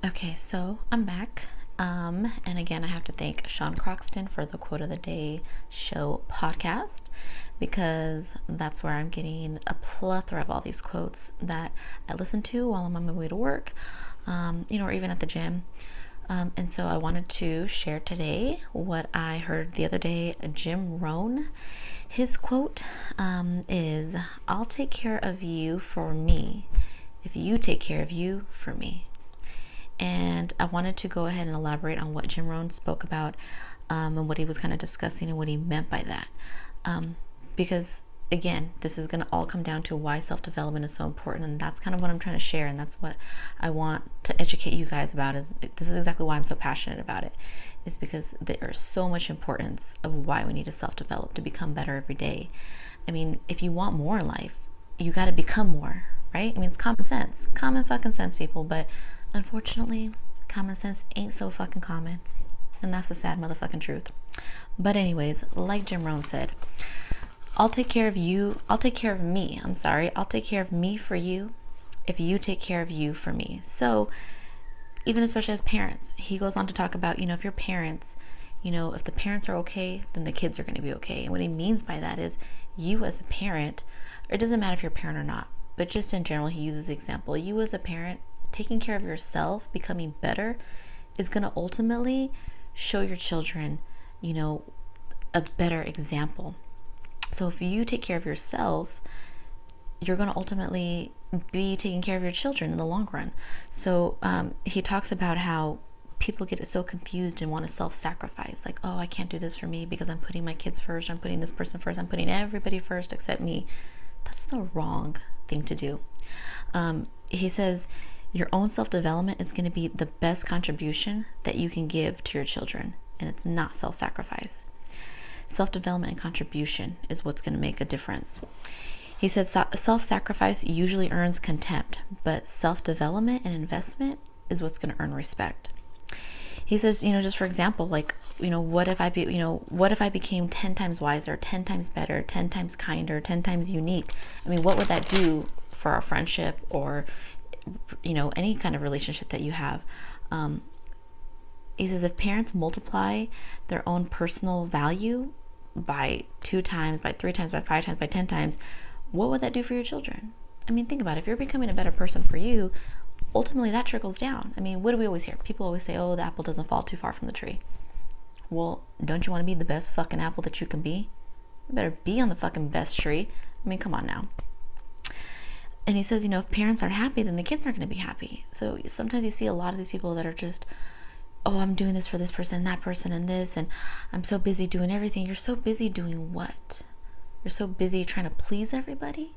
Okay, so I'm back. And again, I have to thank Sean Croxton for the Quote of the Day Show podcast, because that's where I'm getting a plethora of all these quotes that I listen to while I'm on my way to work, or even at the gym. And so I wanted to share today what I heard the other day. Jim Rohn, his quote is, "I'll take care of you for me if you take care of you for me." And I wanted to go ahead and elaborate on what Jim Rohn spoke about, and what he was kind of discussing and what he meant by that. Because again, this is going to all come down to why self-development is so important, and that's kind of what I'm trying to share, and that's what I want to educate you guys about. This is exactly why I'm so passionate about it, is because there's so much importance of why we need to self-develop to become better every day. I mean, if you want more in life, you got to become more, right? I mean, it's common fucking sense, people, but unfortunately, common sense ain't so fucking common. And that's the sad motherfucking truth. But anyways, like Jim Rohn said, I'll take care of you. I'll take care of me. I'll take care of me for you if you take care of you for me. So even especially as parents, he goes on to talk about, if your parents, if the parents are okay, then the kids are going to be okay. And what he means by that is, you as a parent, or it doesn't matter if you're a parent or not, but just in general, he uses the example, you as a parent, taking care of yourself, becoming better, is going to ultimately show your children, a better example. So if you take care of yourself, you're going to ultimately be taking care of your children in the long run. So he talks about how people get so confused and want to self-sacrifice, like, oh, I can't do this for me because I'm putting my kids first, I'm putting this person first, I'm putting everybody first except me. That's the wrong thing to do. He says your own self-development is going to be the best contribution that you can give to your children, and it's not self-sacrifice. Self-development and contribution is what's going to make a difference. He says self-sacrifice usually earns contempt, but self-development and investment is what's going to earn respect. He says, just for example, like, what if I became 10 times wiser, 10 times better, 10 times kinder, 10 times unique? I mean, what would that do for our friendship, or any kind of relationship that you have? He says if parents multiply their own personal value by 2 times, by 3 times, by 5 times, by 10 times, what would that do for your children? I mean, think about it. If you're becoming a better person for you, ultimately that trickles down. I mean, what do we always hear? People always say, oh, the apple doesn't fall too far from the tree. Well, don't you want to be the best fucking apple that you can be? You better be on the fucking best tree. I mean, come on now. And he says, if parents aren't happy, then the kids aren't going to be happy. So sometimes you see a lot of these people that are just, oh, I'm doing this for this person, that person, and this, and I'm so busy doing everything. You're so busy doing what? You're so busy trying to please everybody,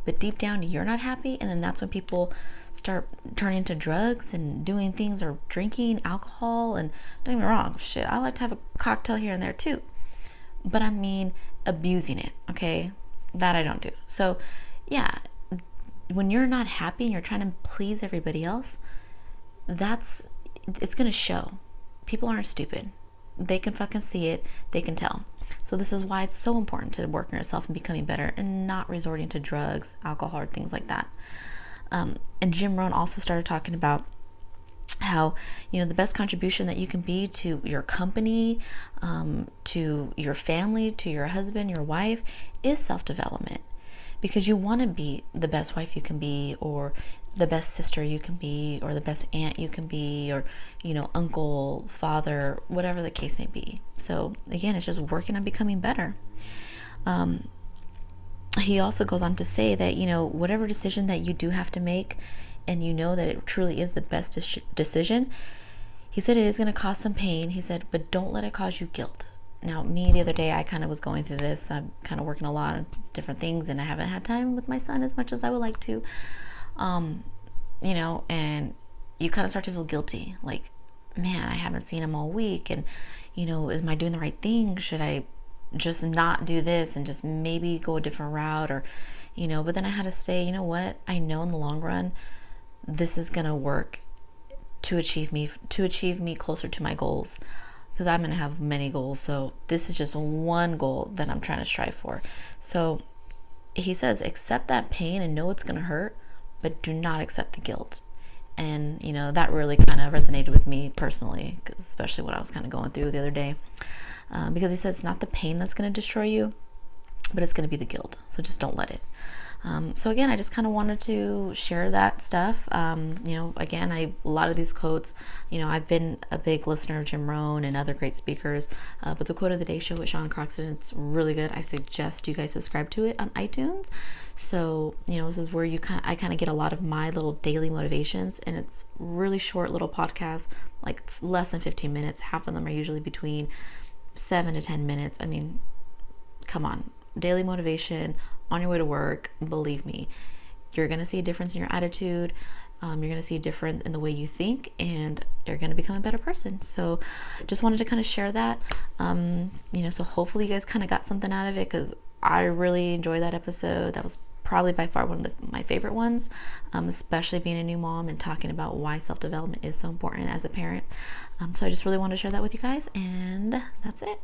but deep down you're not happy. And then that's when people start turning to drugs and doing things, or drinking alcohol. And don't get me wrong, shit, I like to have a cocktail here and there too, but I mean abusing it, okay? That I don't do. So yeah, when you're not happy and you're trying to please everybody else, it's gonna show. People aren't stupid. They can fucking see it. They can tell. So this is why it's so important to work on yourself and becoming better, and not resorting to drugs, alcohol, or things like that. And Jim Rohn also started talking about how, the best contribution that you can be to your company, to your family, to your husband, your wife, is self-development. Because you want to be the best wife you can be, or the best sister you can be, or the best aunt you can be, or uncle, father, whatever the case may be. So again, it's just working on becoming better. He also goes on to say that whatever decision that you do have to make, and that it truly is the best decision, he said it is going to cause some pain. He said, but don't let it cause you guilt. Now, me, the other day, I kind of was going through this. I'm kind of working a lot of different things, and I haven't had time with my son as much as I would like to. And you kind of start to feel guilty. Like, man, I haven't seen him all week. And, am I doing the right thing? Should I just not do this and just maybe go a different route? Or, but then I had to say, what? I know in the long run, this is going to work to achieve me closer to my goals. Because I'm going to have many goals. So this is just one goal that I'm trying to strive for. So he says, accept that pain and know it's going to hurt, but do not accept the guilt. And, you know, that really kind of resonated with me personally, especially what I was kind of going through the other day. Because he said it's not the pain that's going to destroy you, but it's going to be the guilt. So just don't let it. So again, I just kind of wanted to share that stuff. You know, again, a lot of these quotes, you know, I've been a big listener of Jim Rohn and other great speakers, but the quote of the day show with Sean Croxton, it's really good. I suggest you guys subscribe to it on iTunes. So, you know, this is where I kind of get a lot of my little daily motivations, and it's really short little podcasts, like less than 15 minutes. Half of them are usually between 7 to 10 minutes. I mean, come on, daily motivation on your way to work. Believe me, you're going to see a difference in your attitude. You're going to see a difference in the way you think, and you're going to become a better person. So just wanted to kind of share that. You know, so hopefully you guys kind of got something out of it, because I really enjoyed that episode. That was probably by far one of my favorite ones, especially being a new mom and talking about why self-development is so important as a parent. So I just really wanted to share that with you guys, and that's it.